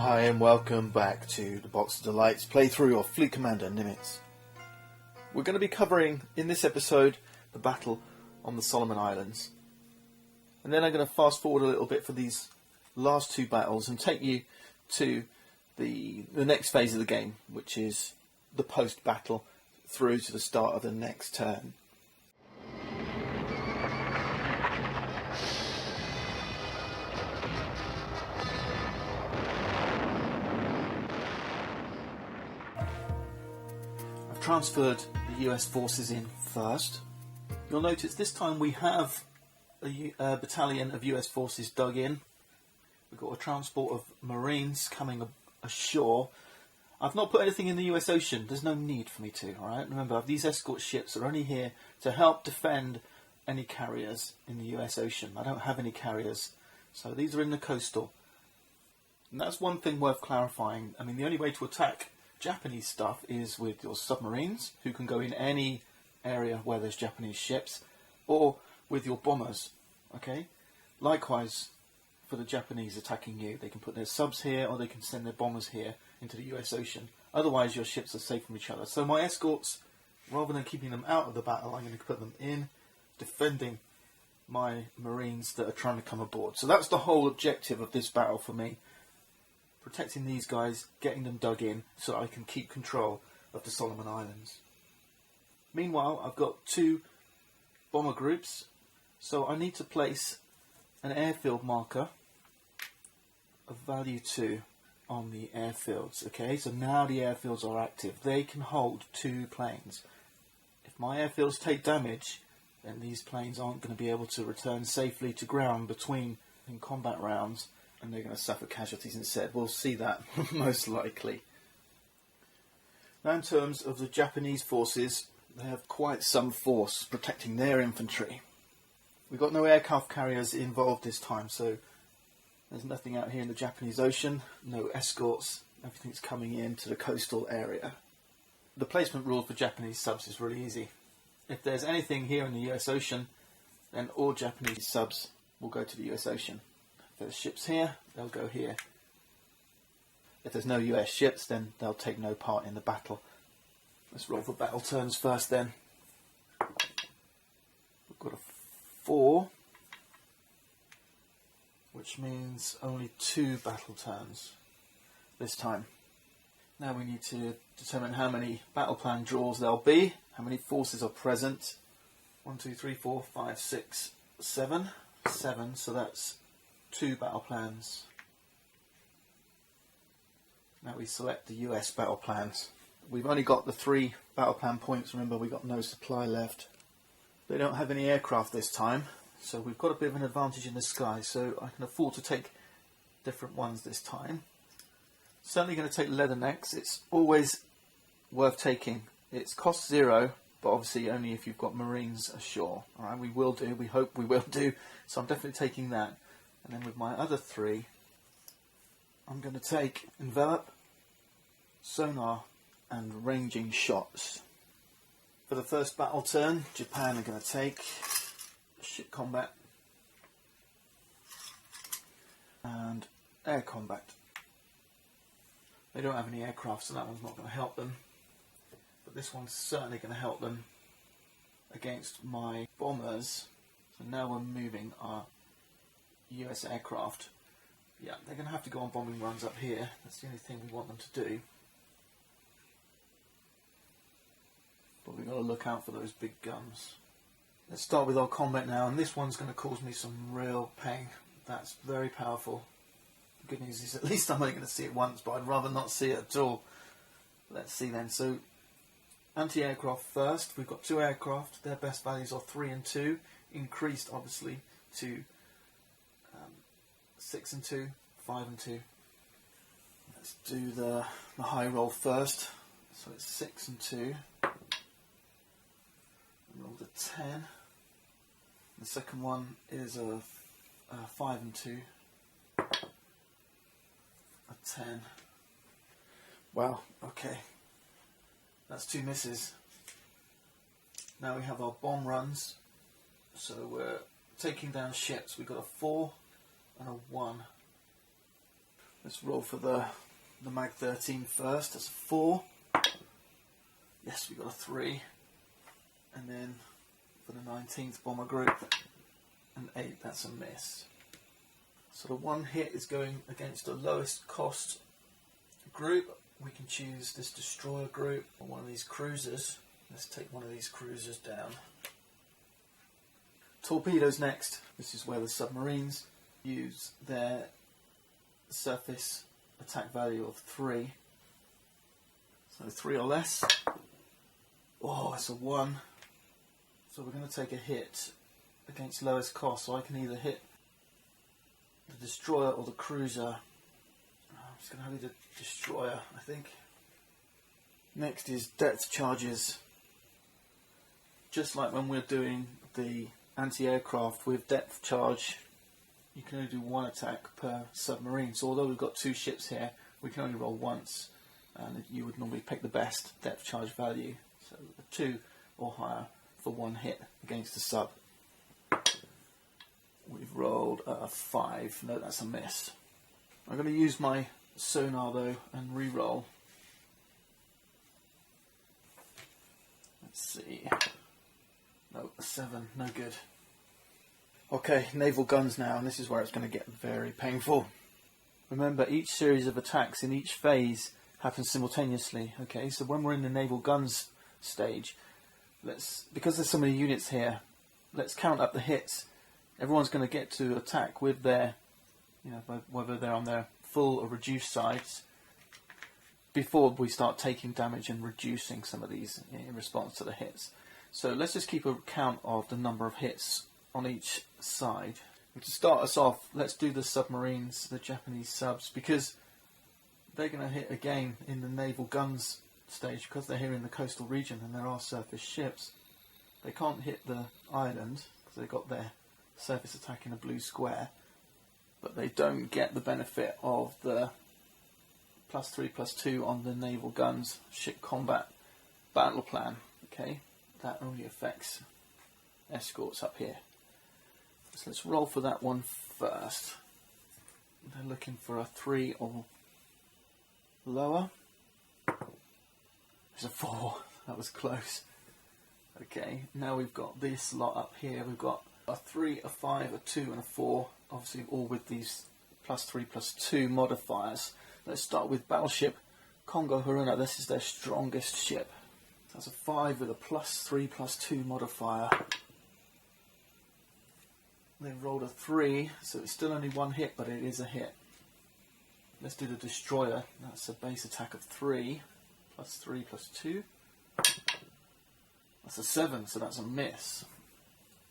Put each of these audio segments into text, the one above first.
Hi and welcome back to the Box of Delights playthrough of Fleet Commander Nimitz. We're going to be covering in this episode the battle on the Solomon Islands. And then I'm going to fast forward a little bit for these last two battles and take you to the next phase of the game, which is the post-battle through to the start of the next turn. I've transferred the US forces in first. You'll notice this time we have a battalion of US forces dug in. We've got a transport of Marines coming ashore. I've not put anything in the US Ocean. There's no need for me to, alright? Remember, these escort ships are only here to help defend any carriers in the US Ocean. I don't have any carriers, so these are in the coastal. And that's one thing worth clarifying. I mean, the only way to attack Japanese stuff is with your submarines, who can go in any area where there's Japanese ships, or with your bombers, okay? Likewise, for the Japanese attacking you, they can put their subs here, or they can send their bombers here into the US Ocean. Otherwise, your ships are safe from each other. So my escorts, rather than keeping them out of the battle, I'm going to put them in, defending my Marines that are trying to come aboard. So that's the whole objective of this battle for me. Protecting these guys, getting them dug in, so that I can keep control of the Solomon Islands. Meanwhile, I've got two bomber groups, so I need to place an airfield marker of value 2 on the airfields. Okay, so now the airfields are active. They can hold 2 planes. If my airfields take damage, then these planes aren't going to be able to return safely to ground between in combat rounds, and they're going to suffer casualties instead. We'll see that most likely. Now, in terms of the Japanese forces, they have quite some force protecting their infantry. We've got no aircraft carriers involved this time, so there's nothing out here in the Japanese Ocean, no escorts, everything's coming in to the coastal area. The placement rule for Japanese subs is really easy. If there's anything here in the US Ocean, then all Japanese subs will go to the US Ocean. If there's ships here, they'll go here. If there's no US ships, then they'll take no part in the battle. Let's roll for battle turns first then. We've got a 4, which means only 2 battle turns this time. Now we need to determine how many battle plan draws there'll be, how many forces are present. 1, 2, 3, 4, 5, 6, 7. 7, so that's 2 battle plans. Now we select the US battle plans. We've only got the 3 battle plan points. Remember, we've got no supply left. They don't have any aircraft this time, so we've got a bit of an advantage in the sky, so I can afford to take different ones this time. Certainly going to take Leathernecks. It's always worth taking. It's cost 0, but obviously only if you've got Marines ashore. Alright, we will do, we hope we will do, so I'm definitely taking that. And then with my other 3, I'm going to take Envelop, Sonar, and Ranging Shots. For the first battle turn, Japan are going to take Ship Combat and Air Combat. They don't have any aircraft, so that one's not going to help them. But this one's certainly going to help them against my bombers. So now we're moving our US aircraft. Yeah, they're going to have to go on bombing runs up here. That's the only thing we want them to do. But we've got to look out for those big guns. Let's start with our combat now, and this one's going to cause me some real pain. That's very powerful. The good news is at least I'm only going to see it once, but I'd rather not see it at all. Let's see then. So, anti-aircraft first. We've got 2 aircraft. Their best values are 3 and 2. Increased, obviously, to 6 and 2, 5 and 2. Let's do the high roll first. So it's 6 and 2. Roll the 10. The second one is a 5 and 2. A 10. Wow, okay. That's 2 misses. Now we have our bomb runs. So we're taking down ships. We've got a 4 and a 1. Let's roll for the Mag 13 first. That's a 4. Yes, we got a 3. And then for the 19th bomber group, an 8. That's a miss. So the one hit is going against the lowest cost group. We can choose this destroyer group or one of these cruisers. Let's take one of these cruisers down. Torpedoes next. This is where the submarines use their surface attack value of 3. So 3 or less. Oh, it's a 1. So we're going to take a hit against lowest cost. So I can either hit the destroyer or the cruiser. I'm just going to have the destroyer, I think. Next is depth charges. Just like when we're doing the anti-aircraft with depth charge, you can only do 1 attack per submarine. So although we've got 2 ships here, we can only roll once, and you would normally pick the best depth charge value. So a 2 or higher for 1 hit against the sub. We've rolled a 5. No, that's a miss. I'm going to use my sonar though and re-roll. Let's see. No, a 7. No good. Okay, naval guns now, and this is where it's going to get very painful. Remember, each series of attacks in each phase happens simultaneously. Okay, so when we're in the naval guns stage, because there's so many units here, let's count up the hits. Everyone's going to get to attack with their, whether they're on their full or reduced sides, before we start taking damage and reducing some of these in response to the hits. So let's just keep a count of the number of hits on each side. And to start us off, let's do the submarines, the Japanese subs, because they're going to hit again in the naval guns stage, because they're here in the coastal region and there are surface ships. They can't hit the island because they've got their surface attack in a blue square, but they don't get the benefit of the +3/+2 on the naval guns ship combat battle plan. Okay, that only affects escorts up here. So let's roll for that one first. They're looking for a 3 or lower. There's a 4. That was close. Okay, now we've got this lot up here. We've got a 3, a 5, a 2 and a 4. Obviously all with these +3/+2 modifiers. Let's start with battleship Kongo Haruna. This is their strongest ship. That's a 5 with a +3/+2 modifier. They've rolled a 3, so it's still only 1 hit, but it is a hit. Let's do the destroyer. That's a base attack of 3, +3/+2. That's a 7, so that's a miss.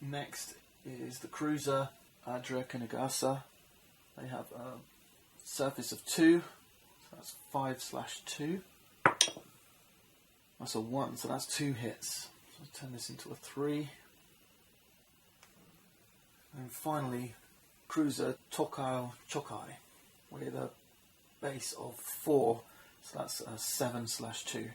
Next is the cruiser Adria Kanagasa. They have a surface of 2, so that's 5/2. That's a 1, so that's 2 hits. So I'll turn this into a 3. And finally, cruiser Tokyo Chokai with a base of 4, so that's a 7/2.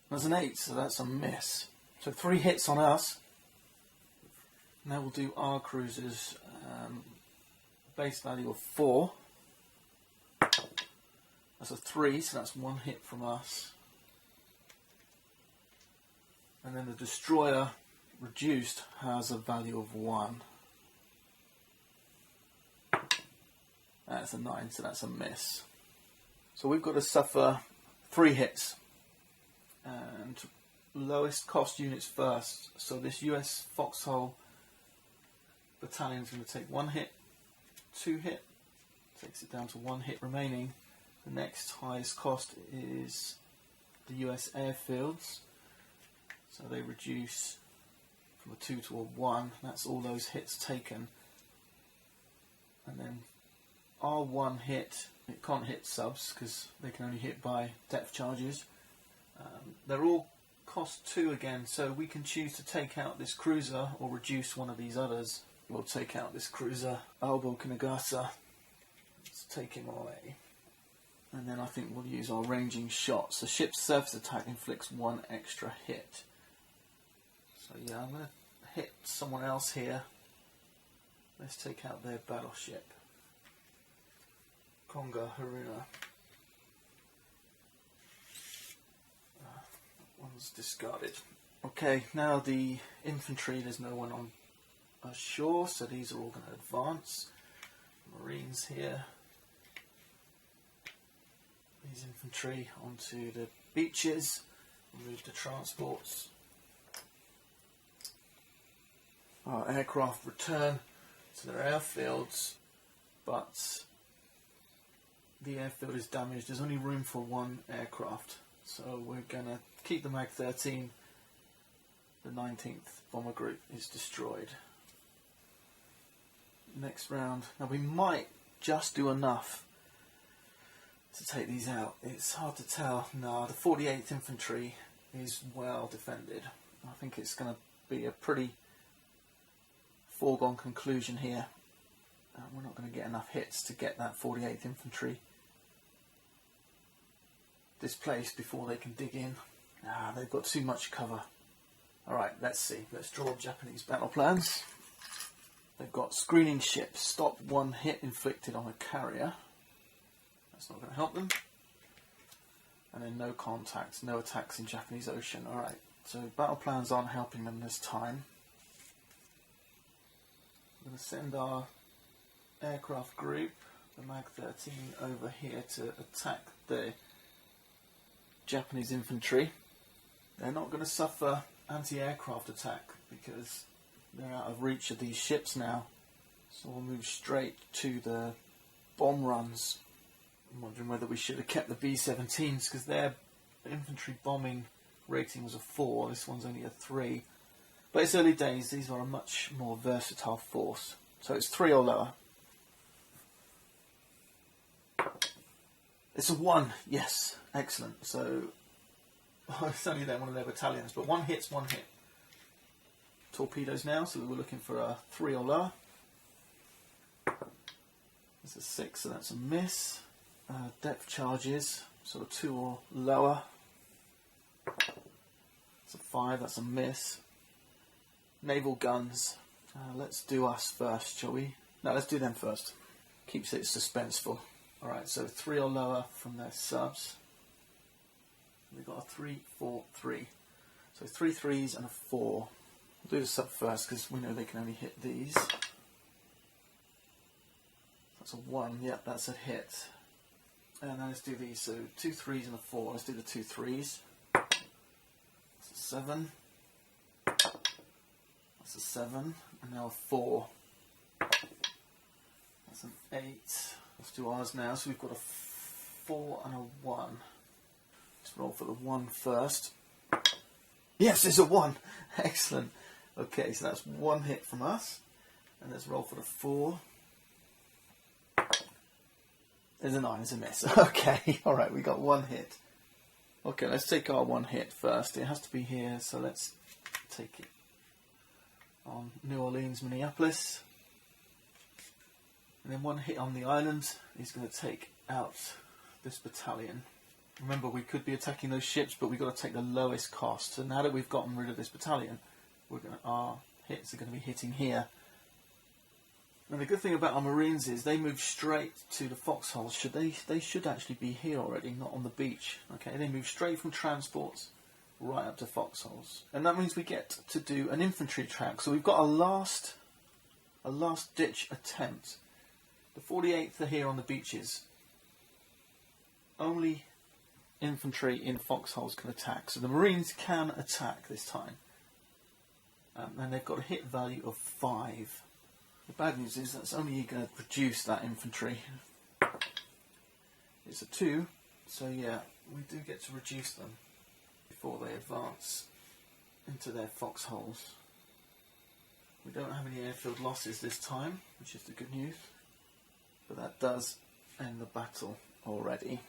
There's an 8, so that's a miss. So 3 hits on us. Now we'll do our cruisers. Base value of 4. That's a 3, so that's 1 hit from us. And then the destroyer reduced has a value of 1. That's a 9, so that's a miss. So we've got to suffer 3 hits. And lowest cost units first. So this US Foxhole battalion is going to take 1 hit, 2 hit, takes it down to 1 hit remaining. The next highest cost is the US airfields. So they reduce from a 2 to a 1. That's all those hits taken. And then our 1 hit, it can't hit subs because they can only hit by depth charges. They're all cost 2 again, so we can choose to take out this cruiser or reduce one of these others. We'll take out this cruiser, Albo Kanagasa. Let's take him away. And then I think we'll use our ranging shots. The ship's surface attack inflicts 1 extra hit. So yeah, I'm going to hit someone else here. Let's take out their battleship. Konga Haruna. That one's discarded. Okay, now the infantry, there's no one on ashore, so these are all going to advance. Marines here. These infantry onto the beaches. Move the transports. Our aircraft return to their airfields, but the airfield is damaged. There's only room for one aircraft, so we're going to keep the MAG-13. The 19th Bomber Group is destroyed. Next round. Now we might just do enough to take these out. It's hard to tell. No, the 48th Infantry is well defended. I think it's going to be a pretty foregone conclusion here. We're not going to get enough hits to get that 48th Infantry displaced before they can dig in. They've got too much cover. Alright, let's see. Let's draw Japanese battle plans. They've got screening ships. Stop one hit inflicted on a carrier. That's not going to help them. And then no contacts, no attacks in Japanese Ocean. Alright, so battle plans aren't helping them this time. I'm going to send our aircraft group, the MAG-13, over here to attack the Japanese infantry. They're not going to suffer anti-aircraft attack because they're out of reach of these ships now. So we'll move straight to the bomb runs. I'm wondering whether we should have kept the B-17s because their infantry bombing rating was a 4. This one's only a 3. But it's early days. These are a much more versatile force. So it's 3 or lower. It's a 1. Yes. Excellent. So it's only then one of their battalions. But 1 hit's 1 hit. Torpedoes now. So we were looking for a 3 or lower. It's a 6, so that's a miss. Depth charges, sort of 2 or lower. It's a 5, that's a miss. Naval guns. Let's do us first, shall we? No, let's do them first. Keeps it suspenseful. Alright, so 3 or lower from their subs. We've got a 3, 4, 3. So 3 3s and a 4. We'll do the sub first because we know they can only hit these. That's a 1, yep, that's a hit. And then let's do these, so 2 3s and a 4. Let's do the 2 3s. That's a 7. That's a 7. And now a 4. That's an 8. Let's do ours now. So we've got a 4 and a 1. Let's roll for the 1 first. Yes, it's a 1. Excellent. Okay, so that's 1 hit from us. And let's roll for the 4. There's a 9, it's a miss. Okay, alright, we got 1 hit. Okay, let's take our 1 hit first. It has to be here, so let's take it on New Orleans, Minneapolis. And then 1 hit on the island is going to take out this battalion. Remember, we could be attacking those ships, but we've got to take the lowest cost. So now that we've gotten rid of this battalion, our hits are going to be hitting here. And the good thing about our Marines is they move straight to the foxholes. They should actually be here already, not on the beach. Okay, they move straight from transports right up to foxholes. And that means we get to do an infantry attack. So we've got a last ditch attempt. The 48th are here on the beaches. Only infantry in foxholes can attack. So the Marines can attack this time. And they've got a hit value of 5. The bad news is that's only going to produce that infantry. It's a 2, so yeah, we do get to reduce them before they advance into their foxholes. We don't have any airfield losses this time, which is the good news, but that does end the battle already.